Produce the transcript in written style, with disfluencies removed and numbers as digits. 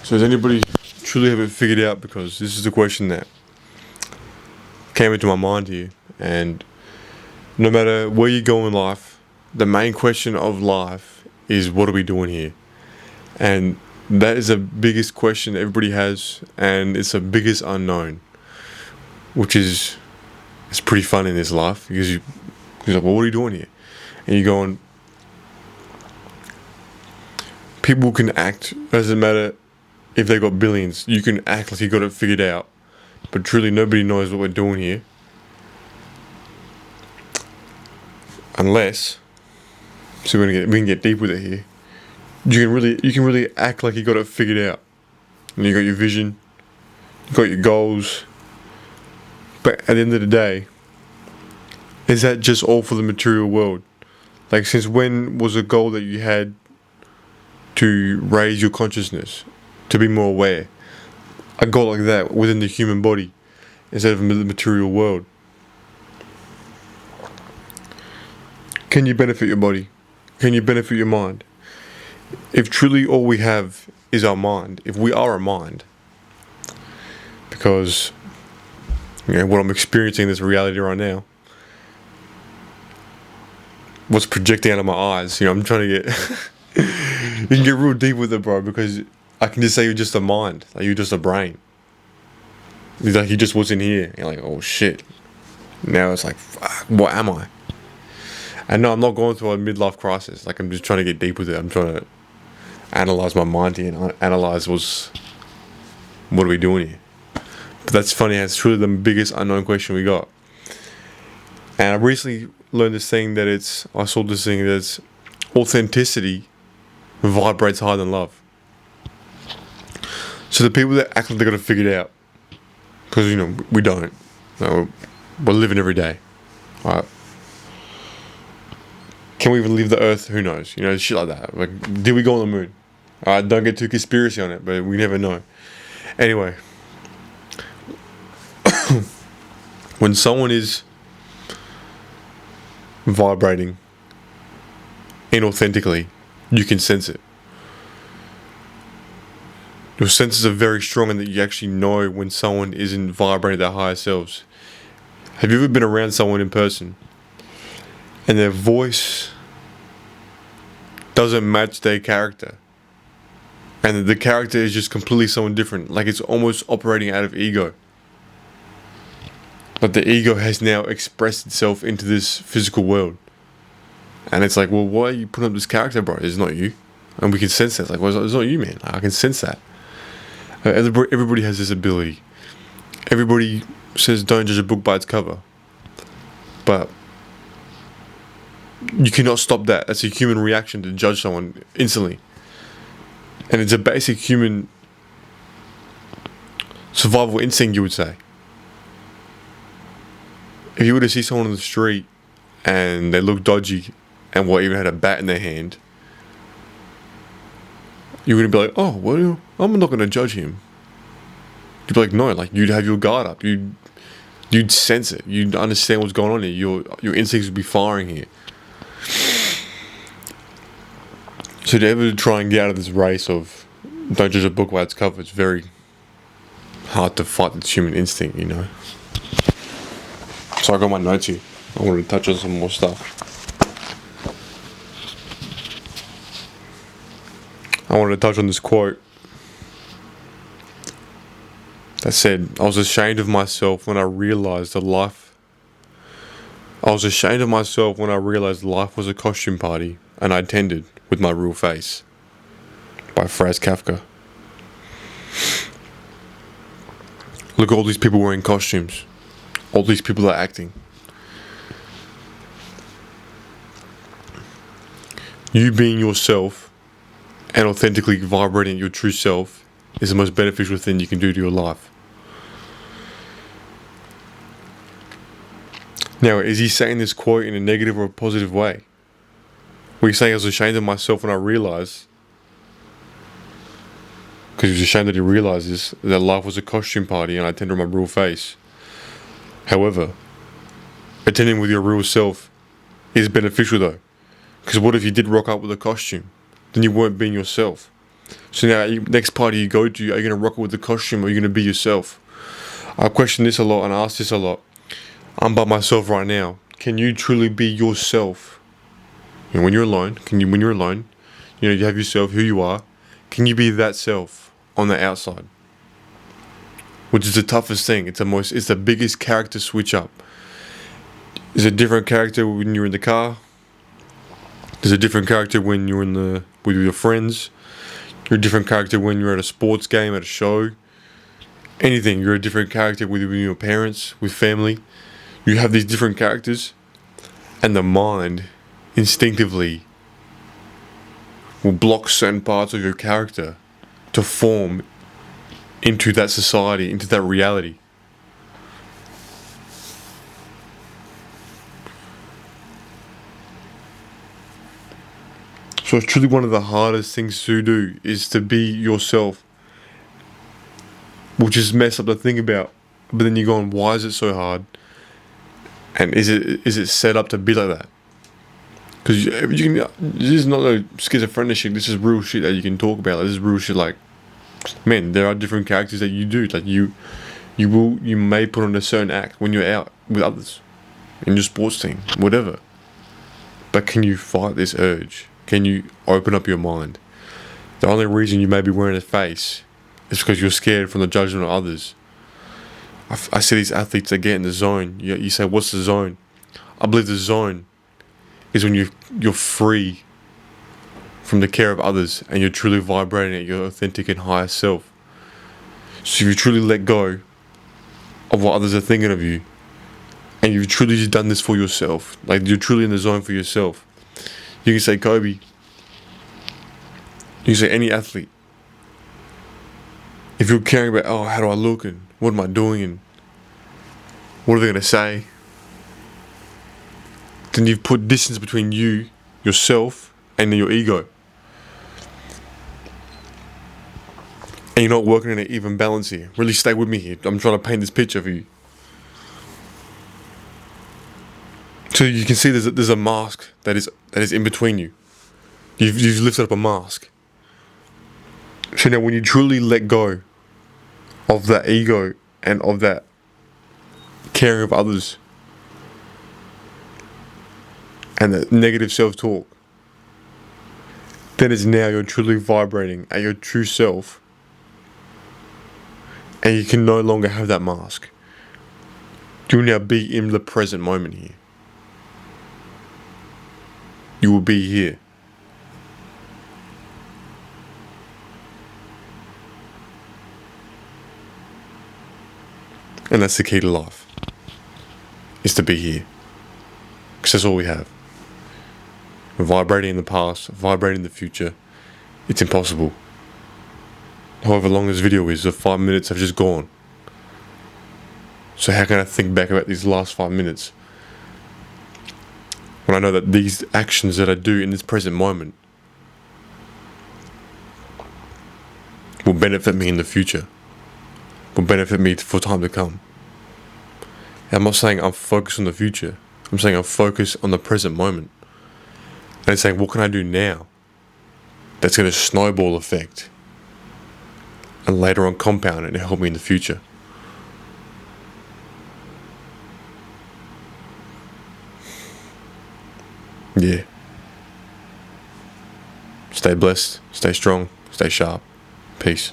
So does anybody truly have it figured out? Because this is the question that came into my mind here. And no matter where you go in life, the main question of life is, what are we doing here? And that is the biggest question everybody has, and it's the biggest unknown, which is, it's pretty fun in this life, because you're like, well, what are you doing here? And you're going, people can act, doesn't matter if they got billions, you can act like you got it figured out, but truly nobody knows what we're doing here, unless, so we can get deep with it here. You can really act like you got it figured out, and you got your vision, you got your goals, but at the end of the day, is that just all for the material world? Like, since when was a goal that you had to raise your consciousness, to be more aware, a goal like that within the human body instead of the material world? Can you benefit your body? Can you benefit your mind? If truly all we have is our mind, if we are a mind, because what I'm experiencing in this reality right now, what's projecting out of my eyes, I'm trying to get you can get real deep with it, bro, because I can just say you're just a mind, like you're just a brain. It's like you just wasn't here. You're like, oh shit. Now it's like, fuck, what am I? And no, I'm not going through a midlife crisis. Like, I'm just trying to get deep with it. I'm trying to analyze my mind here and analyze what are we doing here? But that's funny, it's truly the biggest unknown question we got. And I recently learned this thing I saw this thing that's authenticity vibrates higher than love. So the people that act like they got it figured out, because we don't. No, we're living every day. Alright. Can we even leave the earth? Who knows? Shit like that. Like, did we go on the moon? Don't get too conspiracy on it, but we never know. Anyway, when someone is vibrating inauthentically, you can sense it. Your senses are very strong, and that you actually know when someone isn't vibrating their higher selves. Have you ever been around someone in person and their voice doesn't match their character, and the character is just completely someone different, like it's almost operating out of ego, but the ego has now expressed itself into this physical world, and it's like, well, why are you putting up this character, bro? It's not you. And we can sense that. It's like, well, it's not you, man. I can sense that. Everybody has this ability. Everybody says don't judge a book by its cover, but you cannot stop that. That's a human reaction to judge someone instantly. And it's a basic human survival instinct, you would say. If you were to see someone on the street and they look dodgy and even had a bat in their hand, you wouldn't be like, oh, well, I'm not going to judge him. You'd be like, no, like, you'd have your guard up. You'd sense it. You'd understand what's going on here. Your instincts would be firing here. So to ever try and get out of this race of don't judge a book by its cover, it's very hard to fight this human instinct, So I got my notes here. I wanted to touch on some more stuff. I wanted to touch on this quote that said, I was ashamed of myself when I realized life was a costume party and I attended with my real face, by Franz Kafka. Look at all these people wearing costumes. All these people are acting. You being yourself and authentically vibrating your true self is the most beneficial thing you can do to your life. Now, is he saying this quote in a negative or a positive way? Were you saying I was ashamed of myself when I realized, because he was ashamed that he realizes that life was a costume party and I attended my real face. However, attending with your real self is beneficial though, because what if you did rock up with a costume? Then you weren't being yourself. So now, next party you go to, are you going to rock it with the costume, or are you going to be yourself? I question this a lot and I ask this a lot. I'm by myself right now. Can you truly be yourself? You know, when you're alone, when you're alone, you know, you have yourself, who you are. Can you be that self on the outside? Which is the toughest thing. It's the biggest character switch up. There's a different character when you're in the car. There's a different character when you're with your friends. You're a different character when you're at a sports game, at a show. Anything. You're a different character with your parents, with family. You have these different characters, and the mind instinctively will block certain parts of your character to form into that society, into that reality. So it's truly one of the hardest things to do, is to be yourself, which is messed up to think about. But then you're going, why is it so hard? And is it set up to be like that? Because this is not a schizophrenic shit. This is real shit that you can talk about. This is real shit. Like, man, there are different characters that you do. Like you may put on a certain act when you're out with others, in your sports team, whatever. But can you fight this urge? Can you open up your mind? The only reason you may be wearing a face is because you're scared from the judgment of others. I see these athletes that get in the zone. You say, what's the zone? I believe the zone is when you're free from the care of others and you're truly vibrating at your authentic and higher self. So if you truly let go of what others are thinking of you, and you've truly just done this for yourself, like you're truly in the zone for yourself, you can say Kobe, you can say any athlete. If you're caring about, oh, how do I look and what am I doing and what are they going to say, then you've put distance between you, yourself, and then your ego. And you're not working in an even balance here. Really stay with me here. I'm trying to paint this picture for you. So you can see there's a mask that is in between you. You've lifted up a mask. So now when you truly let go of that ego and of that caring of others and that negative self-talk, then it's now you're truly vibrating at your true self, and you can no longer have that mask. You will now be in the present moment here. You will be here. And that's the key to life, is to be here. Because that's all we have. We're vibrating in the past, vibrating in the future. It's impossible. However long this video is, the 5 minutes have just gone. So how can I think back about these last 5 minutes when I know that these actions that I do in this present moment will benefit me in the future, will benefit me for time to come? And I'm not saying I'm focused on the future. I'm saying I'm focused on the present moment. And saying, what can I do now that's going to snowball effect and later on compound it and help me in the future? Yeah. Stay blessed, stay strong, stay sharp. Peace.